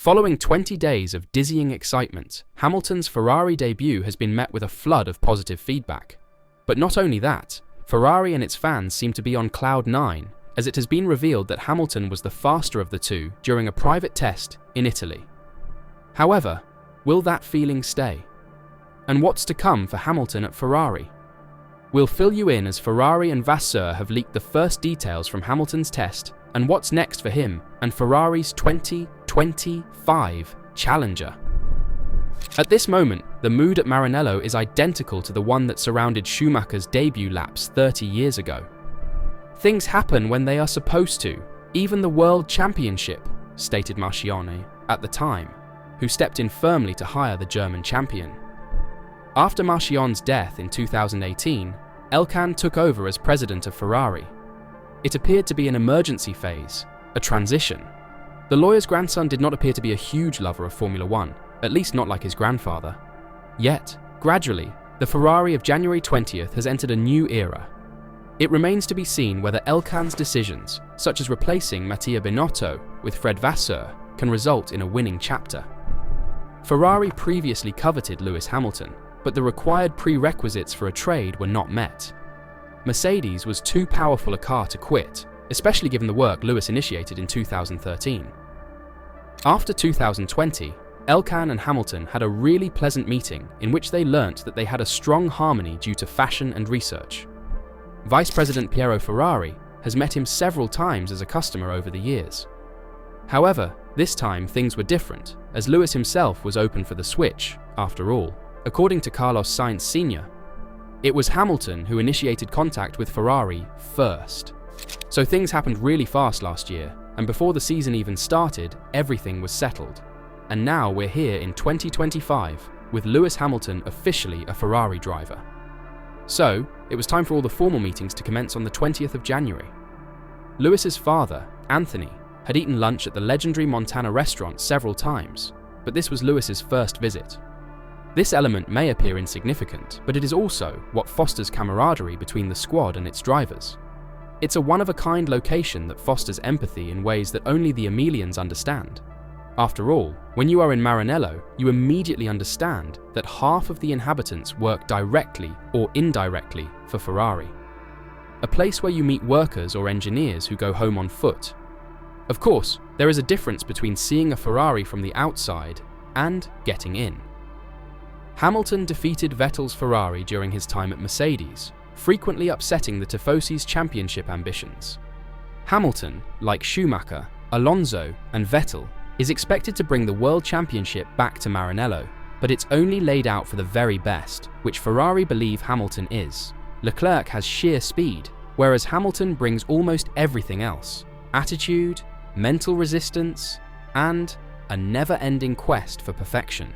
Following 20 days of dizzying excitement, Hamilton's Ferrari debut has been met with a flood of positive feedback. But not only that, Ferrari and its fans seem to be on cloud nine, as it has been revealed that Hamilton was the faster of the two during a private test in Italy. However, will that feeling stay? And what's to come for Hamilton at Ferrari? We'll fill you in as Ferrari and Vasseur have leaked the first details from Hamilton's test and what's next for him and Ferrari's 2025 Challenger. At this moment, the mood at Maranello is identical to the one that surrounded Schumacher's debut laps 30 years ago. Things happen when they are supposed to, even the World Championship, stated Marchionne at the time, who stepped in firmly to hire the German champion. After Marchionne's death in 2018, Elkann took over as president of Ferrari. It appeared to be an emergency phase, a transition. The lawyer's grandson did not appear to be a huge lover of Formula One, at least not like his grandfather. Yet, gradually, the Ferrari of January 20th has entered a new era. It remains to be seen whether Elkann's decisions, such as replacing Mattia Binotto with Fred Vasseur, can result in a winning chapter. Ferrari previously coveted Lewis Hamilton, but the required prerequisites for a trade were not met. Mercedes was too powerful a car to quit, especially given the work Lewis initiated in 2013. After 2020, Elkann and Hamilton had a really pleasant meeting in which they learnt that they had a strong harmony due to fashion and research. Vice President Piero Ferrari has met him several times as a customer over the years. However, this time things were different, as Lewis himself was open for the switch, after all. According to Carlos Sainz Sr., it was Hamilton who initiated contact with Ferrari first. So things happened really fast last year, and before the season even started, everything was settled. And now we're here in 2025, with Lewis Hamilton officially a Ferrari driver. So, it was time for all the formal meetings to commence on the 20th of January. Lewis's father, Anthony, had eaten lunch at the legendary Montana restaurant several times, but this was Lewis's first visit. This element may appear insignificant, but it is also what fosters camaraderie between the squad and its drivers. It's a one-of-a-kind location that fosters empathy in ways that only the Emilians understand. After all, when you are in Maranello, you immediately understand that half of the inhabitants work directly or indirectly for Ferrari. A place where you meet workers or engineers who go home on foot. Of course, there is a difference between seeing a Ferrari from the outside and getting in. Hamilton defeated Vettel's Ferrari during his time at Mercedes, frequently upsetting the Tifosi's championship ambitions. Hamilton, like Schumacher, Alonso, and Vettel, is expected to bring the World Championship back to Maranello, but it's only laid out for the very best, which Ferrari believe Hamilton is. Leclerc has sheer speed, whereas Hamilton brings almost everything else: attitude, mental resistance, and a never-ending quest for perfection.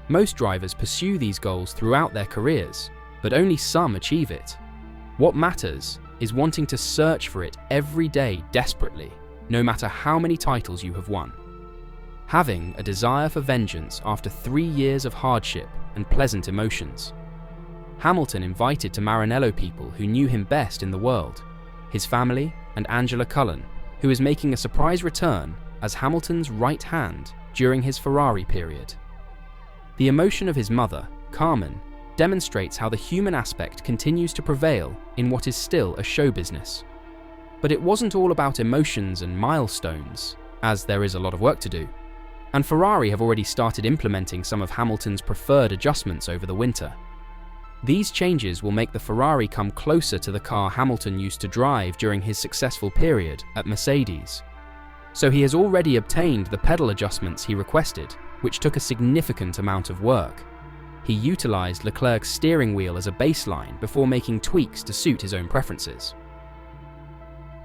Most drivers pursue these goals throughout their careers, but only some achieve it. What matters is wanting to search for it every day desperately, no matter how many titles you have won. Having a desire for vengeance after 3 years of hardship and pleasant emotions. Hamilton invited to Maranello people who knew him best in the world, his family and Angela Cullen, who is making a surprise return as Hamilton's right hand during his Ferrari period. The emotion of his mother, Carmen, demonstrates how the human aspect continues to prevail in what is still a show business. But it wasn't all about emotions and milestones, as there is a lot of work to do. And Ferrari have already started implementing some of Hamilton's preferred adjustments over the winter. These changes will make the Ferrari come closer to the car Hamilton used to drive during his successful period at Mercedes. So he has already obtained the pedal adjustments he requested, which took a significant amount of work. He utilized Leclerc's steering wheel as a baseline before making tweaks to suit his own preferences.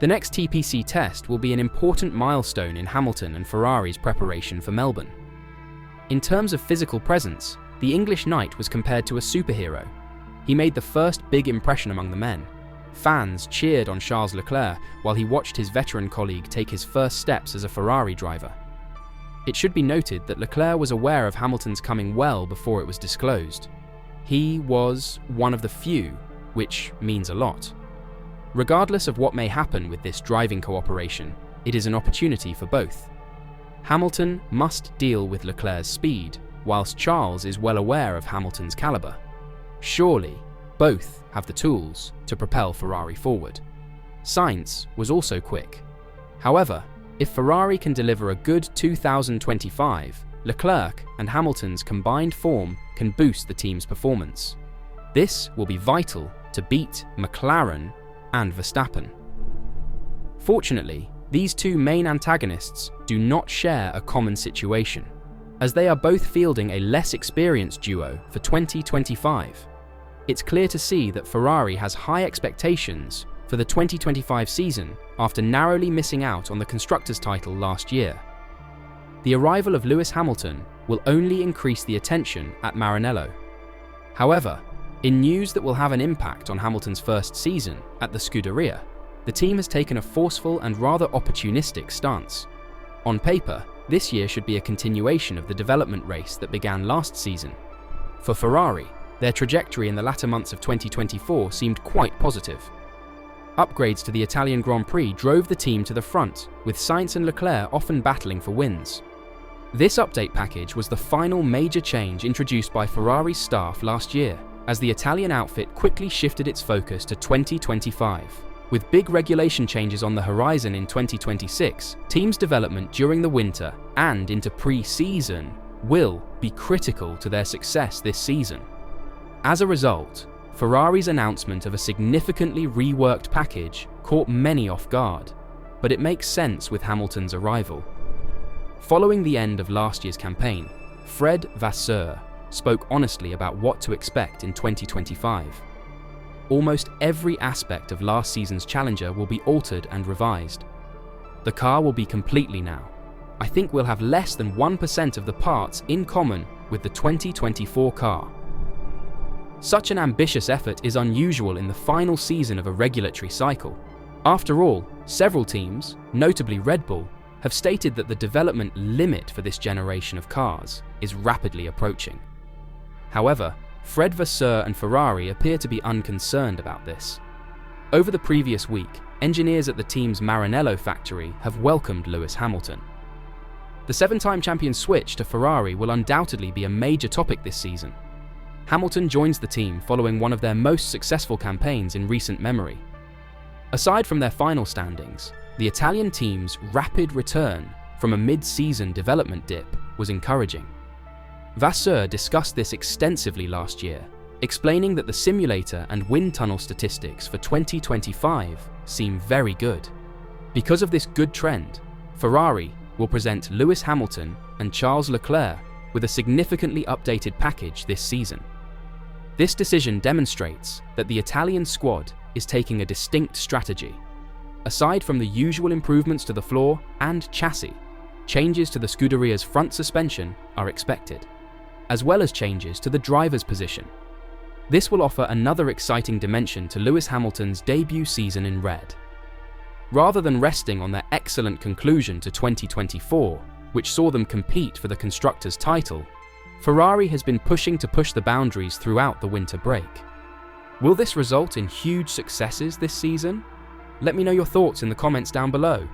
The next TPC test will be an important milestone in Hamilton and Ferrari's preparation for Melbourne. In terms of physical presence, the English knight was compared to a superhero. He made the first big impression among the men. Fans cheered on Charles Leclerc while he watched his veteran colleague take his first steps as a Ferrari driver. It should be noted that Leclerc was aware of Hamilton's coming well before it was disclosed. He was one of the few, which means a lot. Regardless of what may happen with this driving cooperation, it is an opportunity for both. Hamilton must deal with Leclerc's speed, whilst Charles is well aware of Hamilton's caliber. Surely, both have the tools to propel Ferrari forward. Sainz was also quick. However, if Ferrari can deliver a good 2025, Leclerc and Hamilton's combined form can boost the team's performance. This will be vital to beat McLaren and Verstappen. Fortunately, these two main antagonists do not share a common situation, as they are both fielding a less experienced duo for 2025. It's clear to see that Ferrari has high expectations for the 2025 season after narrowly missing out on the Constructors' title last year. The arrival of Lewis Hamilton will only increase the attention at Maranello. However, in news that will have an impact on Hamilton's first season at the Scuderia, the team has taken a forceful and rather opportunistic stance. On paper, this year should be a continuation of the development race that began last season. For Ferrari, their trajectory in the latter months of 2024 seemed quite positive. Upgrades to the Italian Grand Prix drove the team to the front, with Sainz and Leclerc often battling for wins. This update package was the final major change introduced by Ferrari's staff last year, as the Italian outfit quickly shifted its focus to 2025. With big regulation changes on the horizon in 2026, teams' development during the winter and into pre-season will be critical to their success this season. As a result, Ferrari's announcement of a significantly reworked package caught many off guard, but it makes sense with Hamilton's arrival. Following the end of last year's campaign, Fred Vasseur spoke honestly about what to expect in 2025. Almost every aspect of last season's Challenger will be altered and revised. The car will be completely now. I think we'll have less than 1% of the parts in common with the 2024 car. Such an ambitious effort is unusual in the final season of a regulatory cycle. After all, several teams, notably Red Bull, have stated that the development limit for this generation of cars is rapidly approaching. However, Fred Vasseur and Ferrari appear to be unconcerned about this. Over the previous week, engineers at the team's Maranello factory have welcomed Lewis Hamilton. The seven-time champion switch to Ferrari will undoubtedly be a major topic this season. Hamilton joins the team following one of their most successful campaigns in recent memory. Aside from their final standings, the Italian team's rapid return from a mid-season development dip was encouraging. Vasseur discussed this extensively last year, explaining that the simulator and wind tunnel statistics for 2025 seem very good. Because of this good trend, Ferrari will present Lewis Hamilton and Charles Leclerc with a significantly updated package this season. This decision demonstrates that the Italian squad is taking a distinct strategy. Aside from the usual improvements to the floor and chassis, changes to the Scuderia's front suspension are expected, as well as changes to the driver's position. This will offer another exciting dimension to Lewis Hamilton's debut season in red. Rather than resting on their excellent conclusion to 2024, which saw them compete for the Constructors' title, Ferrari has been pushing to push the boundaries throughout the winter break. Will this result in huge successes this season? Let me know your thoughts in the comments down below.